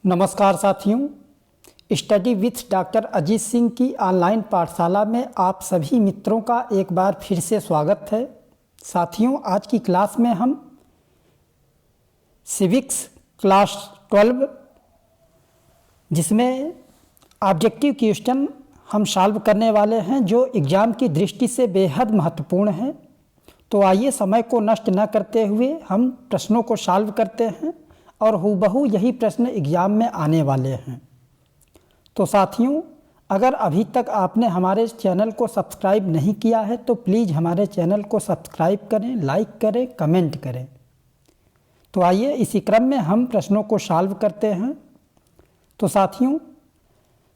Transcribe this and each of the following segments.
नमस्कार साथियों, study with doctor Ajit Singh की ऑनलाइन पाठशाला में आप सभी मित्रों का एक बार फिर से स्वागत है। साथियों, आज की क्लास में हम सिविक्स क्लास 12 जिसमें ऑब्जेक्टिव क्वेश्चन हम सॉल्व करने वाले हैं जो एग्ज़ाम की दृष्टि से बेहद महत्वपूर्ण हैं। तो आइए समय को नष्ट न करते हुए हम प्रश्नों को सॉल्व करते हैं और हूबहू यही प्रश्न एग्ज़ाम में आने वाले हैं। तो साथियों, अगर अभी तक आपने हमारे चैनल को सब्सक्राइब नहीं किया है तो प्लीज़ हमारे चैनल को सब्सक्राइब करें, लाइक करें, कमेंट करें। तो आइए इसी क्रम में हम प्रश्नों को सॉल्व करते हैं। तो साथियों,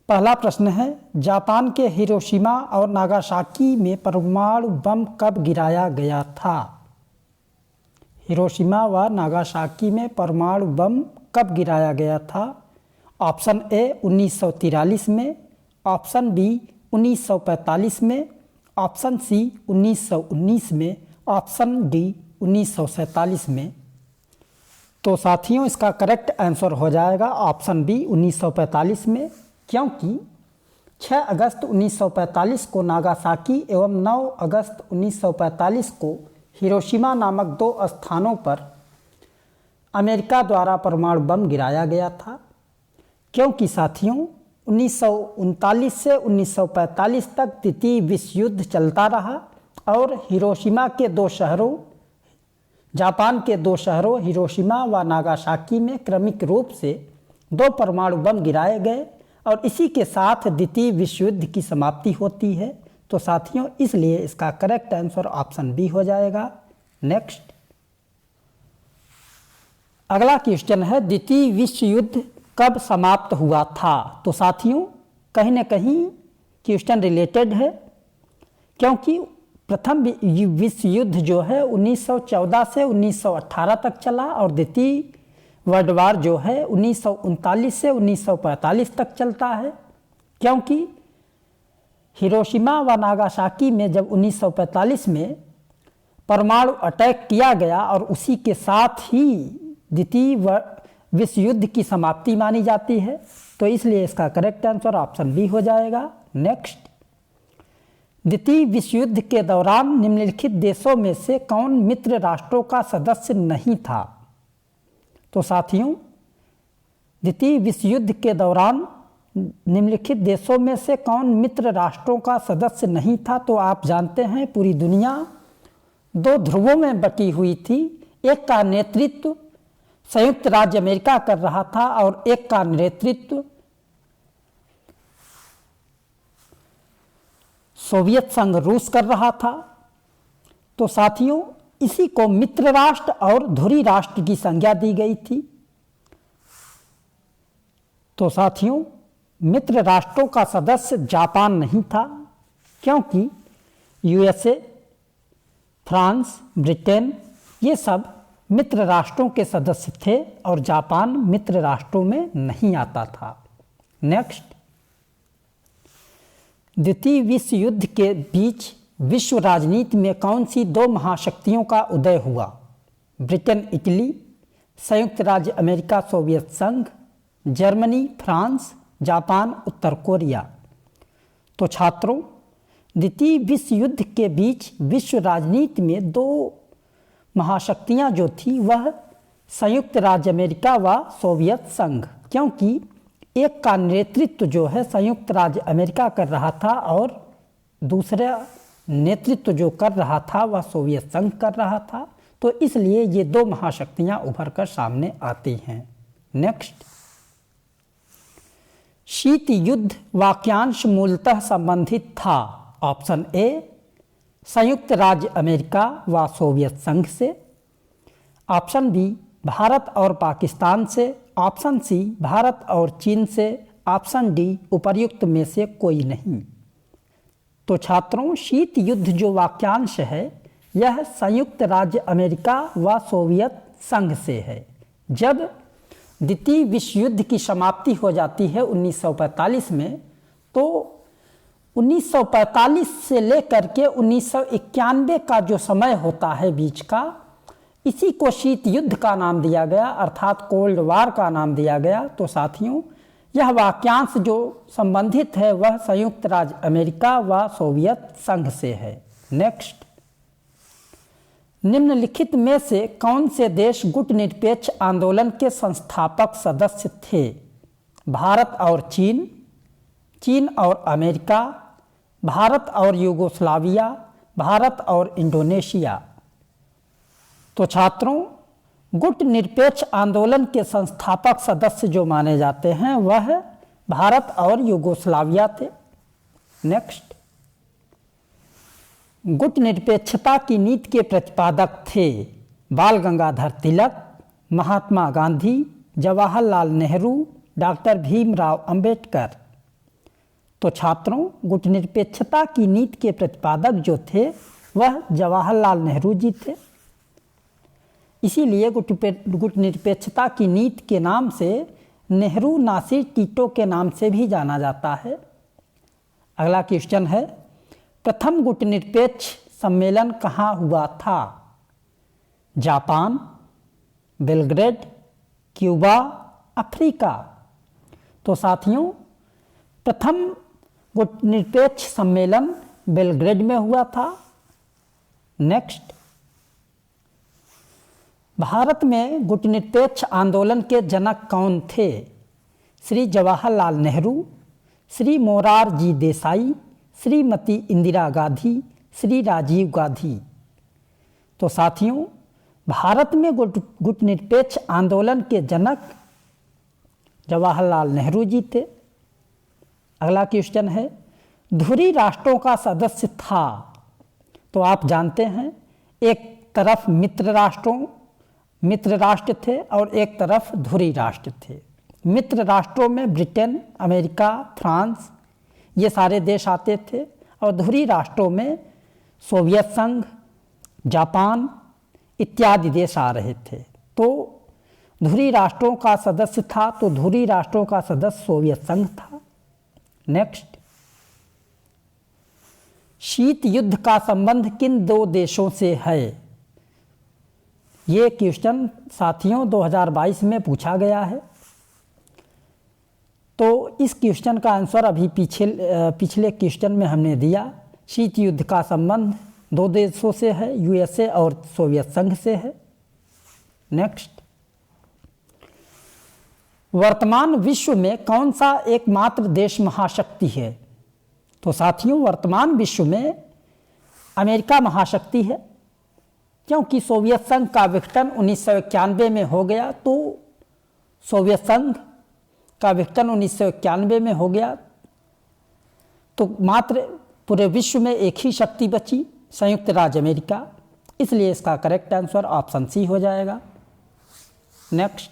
पहला प्रश्न है, जापान के हिरोशिमा और नागासाकी में परमाणु बम कब गिराया गया था? हिरोशिमा व नागासाकी में परमाणु बम कब गिराया गया था? ऑप्शन ए 1943 में, ऑप्शन बी 1945 में, ऑप्शन सी 1919 में, ऑप्शन डी 1947 में। तो साथियों, इसका करेक्ट आंसर हो जाएगा ऑप्शन बी 1945 में, क्योंकि 6 अगस्त 1945 को नागासाकी एवं 9 अगस्त 1945 को हिरोशिमा नामक 2 स्थानों पर अमेरिका द्वारा परमाणु बम गिराया गया था। क्योंकि साथियों, 1939 से 1945 तक द्वितीय विश्व युद्ध चलता रहा और हिरोशिमा के 2 शहरों, जापान के 2 शहरों हिरोशिमा व नागासाकी में क्रमिक रूप से 2 परमाणु बम गिराए गए और इसी के साथ द्वितीय विश्व युद्ध की समाप्ति होती है। तो साथियों, इसलिए इसका करेक्ट आंसर ऑप्शन बी हो जाएगा। नेक्स्ट, अगला क्वेश्चन है, द्वितीय विश्व युद्ध कब समाप्त हुआ था? तो साथियों, कहीं ना कहीं क्वेश्चन रिलेटेड है, क्योंकि प्रथम विश्व युद्ध जो है 1914 से 1918 तक चला और द्वितीय वर्ल्ड वार जो है 1939 से 1945 तक चलता है। क्योंकि हिरोशिमा व नागासाकी में जब 1945 में परमाणु अटैक किया गया और उसी के साथ ही द्वितीय विश्व युद्ध की समाप्ति मानी जाती है, तो इसलिए इसका करेक्ट आंसर ऑप्शन बी हो जाएगा। नेक्स्ट, द्वितीय विश्व युद्ध के दौरान निम्नलिखित देशों में से कौन मित्र राष्ट्रों का सदस्य नहीं था? तो साथियों, द्वितीय विश्व युद्ध के दौरान निम्नलिखित देशों में से कौन मित्र राष्ट्रों का सदस्य नहीं था? तो आप जानते हैं पूरी दुनिया 2 ध्रुवों में बटी हुई थी। एक का नेतृत्व संयुक्त राज्य अमेरिका कर रहा था और एक का नेतृत्व सोवियत संघ रूस कर रहा था। तो साथियों, इसी को मित्र राष्ट्र और धुरी राष्ट्र की संज्ञा दी गई थी। तो साथियों, मित्र राष्ट्रों का सदस्य जापान नहीं था, क्योंकि यूएसए, फ्रांस, ब्रिटेन ये सब मित्र राष्ट्रों के सदस्य थे और जापान मित्र राष्ट्रों में नहीं आता था। नेक्स्ट, द्वितीय विश्व युद्ध के बीच विश्व राजनीति में कौन सी 2 महाशक्तियों का उदय हुआ? ब्रिटेन इटली, संयुक्त राज्य अमेरिका सोवियत संघ, जर्मनी फ्रांस, जापान उत्तर कोरिया। तो छात्रों, द्वितीय विश्व युद्ध के बीच विश्व राजनीति में 2 महाशक्तियां जो थी वह संयुक्त राज्य अमेरिका व सोवियत संघ, क्योंकि एक का नेतृत्व जो है संयुक्त राज्य अमेरिका कर रहा था और दूसरा नेतृत्व जो कर रहा था वह सोवियत संघ कर रहा था। तो इसलिए ये 2 महाशक्तियां उभर कर सामने आती हैं। नेक्स्ट, शीत युद्ध वाक्यांश मूलतः संबंधित था? ऑप्शन ए संयुक्त राज्य अमेरिका व सोवियत संघ से, ऑप्शन बी भारत और पाकिस्तान से, ऑप्शन सी भारत और चीन से, ऑप्शन डी उपर्युक्त में से कोई नहीं। तो छात्रों, शीत युद्ध जो वाक्यांश है यह संयुक्त राज्य अमेरिका व सोवियत संघ से है। जब द्वितीय विश्व युद्ध की समाप्ति हो जाती है 1945 में, तो 1945 से लेकर के 1991 का जो समय होता है बीच का, इसी को शीत युद्ध का नाम दिया गया, अर्थात कोल्ड वार का नाम दिया गया। तो साथियों, यह वाक्यांश जो संबंधित है वह संयुक्त राज्य अमेरिका व सोवियत संघ से है। नेक्स्ट, निम्नलिखित में से कौन से देश गुटनिरपेक्ष आंदोलन के संस्थापक सदस्य थे? भारत और चीन, चीन और अमेरिका, भारत और यूगोस्लाविया, भारत और इंडोनेशिया। तो छात्रों, गुटनिरपेक्ष आंदोलन के संस्थापक सदस्य जो माने जाते हैं वह भारत और यूगोस्लाविया थे। नेक्स्ट, गुटनिरपेक्षता की नीति के प्रतिपादक थे बाल गंगाधर तिलक, महात्मा गांधी, जवाहरलाल नेहरू, डॉक्टर भीमराव अंबेडकर। तो छात्रों, गुटनिरपेक्षता की नीति के प्रतिपादक जो थे वह जवाहरलाल नेहरू जी थे। इसीलिए गुटनिरपेक्षता की नीति के नाम से नेहरू नासिर टीटो के नाम से भी जाना जाता है। अगला क्वेश्चन है, प्रथम गुटनिरपेक्ष सम्मेलन कहाँ हुआ था? Japan, Belgrade, Cuba, Africa. तो साथियों, प्रथम गुटनिरपेक्ष सम्मेलन बेलग्रेड में हुआ था। नेक्स्ट, भारत में गुटनिरपेक्ष आंदोलन के जनक कौन थे? श्री जवाहरलाल नेहरू, श्री मोरारजी देसाई, श्रीमती इंदिरा गांधी, श्री राजीव गांधी। तो साथियों, भारत में गुटनिरपेक्ष आंदोलन के जनक जवाहरलाल नेहरू जी थे। अगला क्वेश्चन है, धुरी राष्ट्रों का सदस्य था? तो आप जानते हैं, एक तरफ मित्र राष्ट्र थे और एक तरफ धुरी राष्ट्र थे। मित्र राष्ट्रों में ब्रिटेन, अमेरिका, फ्रांस ये सारे देश आते थे और धुरी राष्ट्रों में सोवियत संघ, जापान इत्यादि देश आ रहे थे। तो धुरी राष्ट्रों का सदस्य था, तो धुरी राष्ट्रों का सदस्य सोवियत संघ था। नेक्स्ट, शीत युद्ध का संबंध किन दो देशों से है? ये क्वेश्चन साथियों 2022 में पूछा गया है। तो इस क्वेश्चन का आंसर अभी पिछले क्वेश्चन में हमने दिया। शीत युद्ध का संबंध दो देशों से है, यूएसए और सोवियत संघ से है। नेक्स्ट, वर्तमान विश्व में कौन सा एकमात्र देश महाशक्ति है? तो साथियों, वर्तमान विश्व में अमेरिका महाशक्ति है, क्योंकि सोवियत संघ का विघटन 1991 में हो गया। तो सोवियत संघ का विघटन 1991 में हो गया, तो मात्र पूरे विश्व में एक ही शक्ति बची, संयुक्त राज्य अमेरिका। इसलिए इसका करेक्ट आंसर ऑप्शन सी हो जाएगा। नेक्स्ट,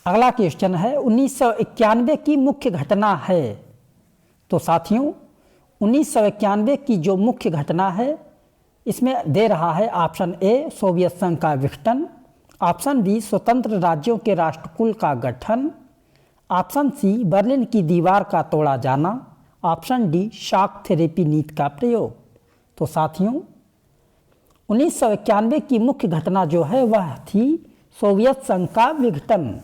अगला क्वेश्चन है, 1991 की मुख्य घटना है? तो साथियों, 1991 की जो मुख्य घटना है इसमें दे रहा है ऑप्शन ए सोवियत संघ का विघटन, ऑप्शन बी स्वतंत्र राज्यों के राष्ट्रकुल का गठन, ऑप्शन सी बर्लिन की दीवार का तोड़ा जाना, ऑप्शन डी शॉक थेरेपी नीति का प्रयोग। तो साथियों, 1991 की मुख्य घटना जो है वह थी सोवियत संघ का विघटन।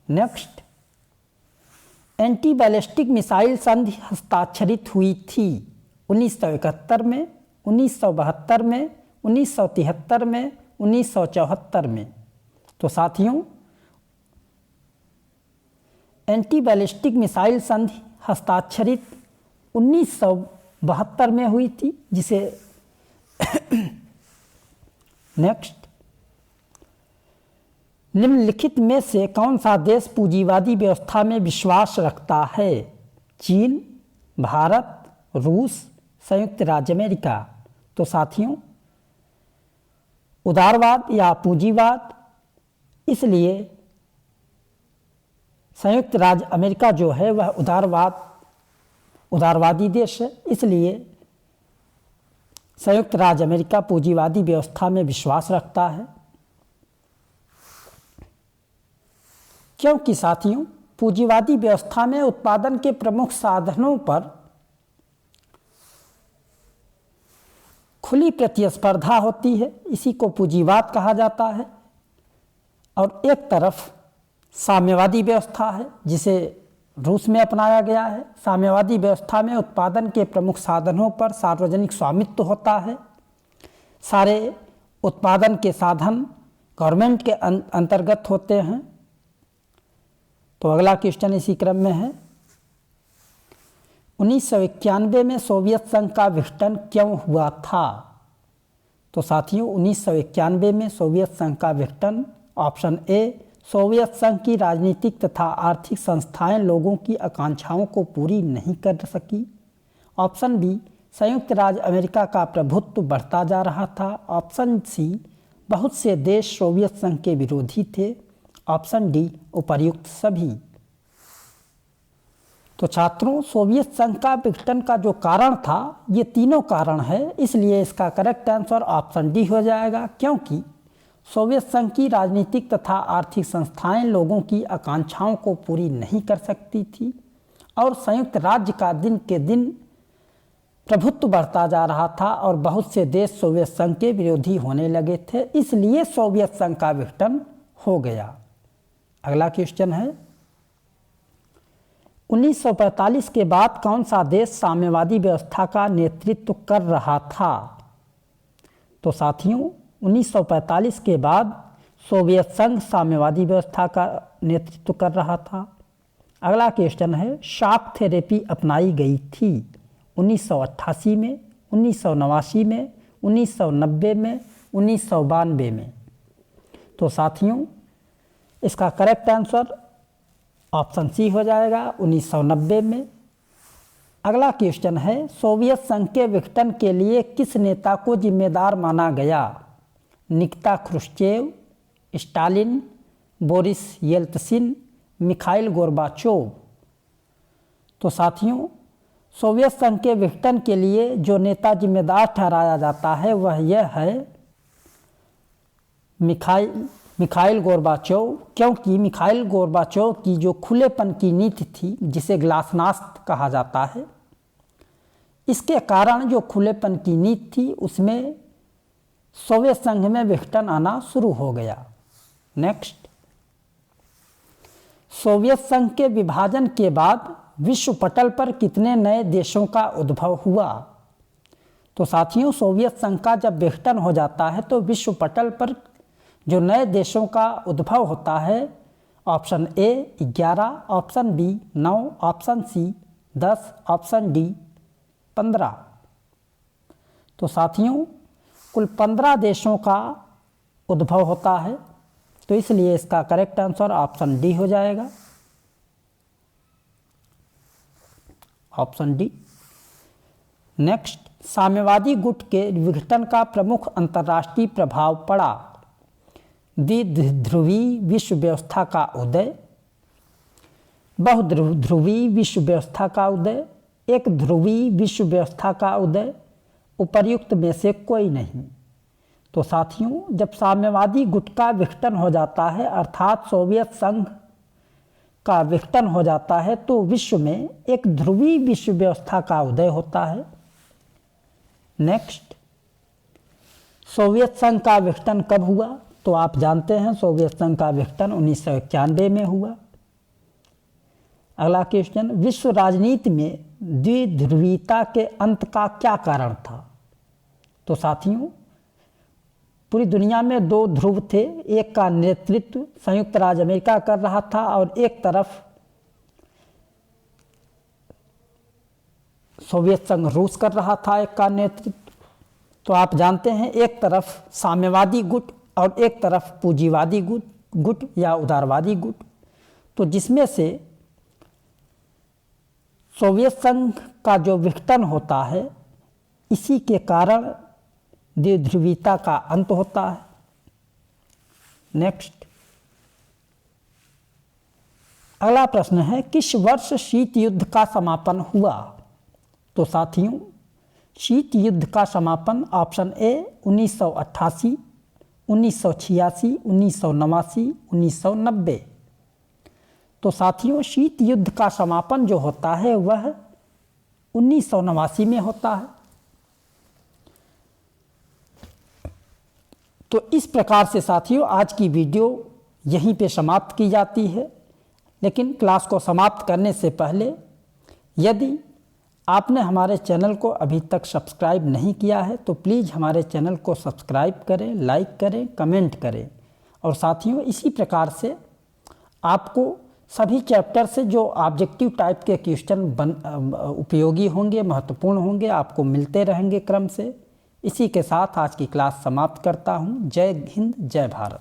नेक्स्ट, एंटी बैलिस्टिक मिसाइल संधि हस्ताक्षरित हुई थी 1971 में, 1972 में, 1973 में, 1974 में। तो साथियों, एंटी बैलिस्टिक मिसाइल संधि हस्ताक्षरित 1972 में हुई थी, जिसे नेक्स्ट, निम्नलिखित में से कौन सा देश पूंजीवादी व्यवस्था में विश्वास रखता है? चीन, भारत, रूस, संयुक्त राज्य अमेरिका। तो साथियों, उदारवाद या पूंजीवाद, इसलिए संयुक्त राज्य अमेरिका जो है वह उदारवादी देश है, इसलिए संयुक्त राज्य अमेरिका पूंजीवादी व्यवस्था में विश्वास रखता है। क्योंकि साथियों, पूंजीवादी व्यवस्था में उत्पादन के प्रमुख साधनों पर खुली प्रतिस्पर्धा होती है, इसी को पूंजीवाद कहा जाता है। और एक तरफ साम्यवादी व्यवस्था है जिसे रूस में अपनाया गया है। साम्यवादी व्यवस्था में उत्पादन के प्रमुख साधनों पर सार्वजनिक स्वामित्व होता है। सारे उत्पादन के साधन गवर्नमेंट के अंतर्गत होते हैं। तो अगला क्वेश्चन इसी क्रम में है, 1991 में सोवियत संघ का विघटन क्यों हुआ था? तो साथियों 1991 में सोवियत संघ का विघटन, ऑप्शन ए, सोवियत संघ की राजनीतिक तथा आर्थिक संस्थाएं लोगों की आकांक्षाओं को पूरी नहीं कर सकी। ऑप्शन बी, संयुक्त राज्य अमेरिका का प्रभुत्व बढ़ता जा रहा था। ऑप्शन सी, बहुत से देश सोवियत संघ के विरोधी थे। ऑप्शन डी, उपर्युक्त सभी। तो छात्रों, सोवियत संघ का विघटन का जो कारण था, ये तीनों कारण है, इसलिए इसका करेक्ट आंसर ऑप्शन डी हो जाएगा। क्योंकि सोवियत संघ की राजनीतिक तथा आर्थिक संस्थाएं लोगों की आकांक्षाओं को पूरी नहीं कर सकती थी और संयुक्त राज्य का दिन के दिन प्रभुत्व बढ़ता जा रहा था और बहुत से देश सोवियत संघ के विरोधी होने लगे थे, इसलिए सोवियत संघ का विघटन हो गया। अगला क्वेश्चन है, 1945 के बाद कौन सा देश साम्यवादी व्यवस्था का नेतृत्व कर रहा था? तो साथियों 1945 के बाद सोवियत संघ साम्यवादी व्यवस्था का नेतृत्व कर रहा था। अगला क्वेश्चन है, शॉक थेरेपी अपनाई गई थी 1988 में, 1989 में, 1990 में, 1992 में। तो साथियों इसका करेक्ट आंसर ऑप्शन सी हो जाएगा, 1990 में। अगला क्वेश्चन है, सोवियत संघ के विघटन के लिए किस नेता को जिम्मेदार माना गया? Nikita Khrushchev, Stalin, Boris Yeltsin, Mikhail Gorbachev. तो साथियों सोवियत संघ के विघटन के लिए जो नेता जिम्मेदार ठहराया जाता है वह यह है मिखाइल गोर्बाचोव, क्योंकि मिखाइल गोर्बाचोव की जो खुलेपन की नीति थी, जिसे ग्लासनास्त कहा जाता है, इसके कारण जो खुलेपन की नीति थी उसमें सोवियत संघ में विघटन आना शुरू हो गया। नेक्स्ट, सोवियत संघ के विभाजन के बाद विश्व पटल पर कितने नए देशों का उद्भव हुआ? तो साथियों सोवियत संघ का जब विघटन हो जाता है तो विश्व पटल पर जो नए देशों का उद्भव होता है, option A 11, option B 9, option C 10, option D 15। तो साथियों कुल 15 देशों का उद्भव होता है, तो इसलिए इसका करेक्ट आंसर ऑप्शन डी हो जाएगा, ऑप्शन डी। नेक्स्ट, साम्यवादी गुट के विघटन का प्रमुख अंतर्राष्ट्रीय प्रभाव पड़ा। द्विध्रुवी विश्व व्यवस्था का उदय, बहुध्रुवी विश्व व्यवस्था का उदय, एक ध्रुवी विश्व व्यवस्था का उदय, उपर्युक्त में से कोई नहीं। तो साथियों जब साम्यवादी गुट का विघटन हो जाता है, अर्थात सोवियत संघ का विघटन हो जाता है, तो विश्व में एक ध्रुवी विश्व व्यवस्था का उदय होता है। नेक्स्ट, सोवियत संघ का विघटन कब हुआ? तो आप जानते हैं सोवियत संघ का विघटन 1991 में हुआ। अगला क्वेश्चन, विश्व राजनीति में द्विध्रुवीता के अंत का क्या कारण था? तो साथियों पूरी दुनिया में दो ध्रुव थे, एक का नेतृत्व संयुक्त राज्य अमेरिका कर रहा था और एक तरफ सोवियत संघ रूस कर रहा था एक का नेतृत्व। तो आप जानते हैं एक तरफ साम्यवादी गुट और एक तरफ पूंजीवादी गुट या उदारवादी गुट। तो जिसमें से सोवियत संघ का जो विघटन होता है, इसी के कारण द्विध्रुवीता का अंत होता है। नेक्स्ट, अगला प्रश्न है, किस वर्ष शीत युद्ध का समापन हुआ? तो साथियों शीत युद्ध का समापन ऑप्शन ए 1988, 1986, 1989, 1990। तो साथियों शीत युद्ध का समापन जो होता है वह 1989 में होता है। तो इस प्रकार से साथियों आज की वीडियो यहीं पे समाप्त की जाती है। लेकिन क्लास को समाप्त करने से पहले यदि आपने हमारे चैनल को अभी तक सब्सक्राइब नहीं किया है तो प्लीज़ हमारे चैनल को सब्सक्राइब करें, लाइक करें, कमेंट करें। और साथियों इसी प्रकार से आपको सभी चैप्टर से जो ऑब्जेक्टिव टाइप के क्वेश्चन उपयोगी होंगे, महत्वपूर्ण होंगे, आपको मिलते रहेंगे क्रम से। इसी के साथ आज की क्लास समाप्त करता हूँ। जय हिंद, जय भारत।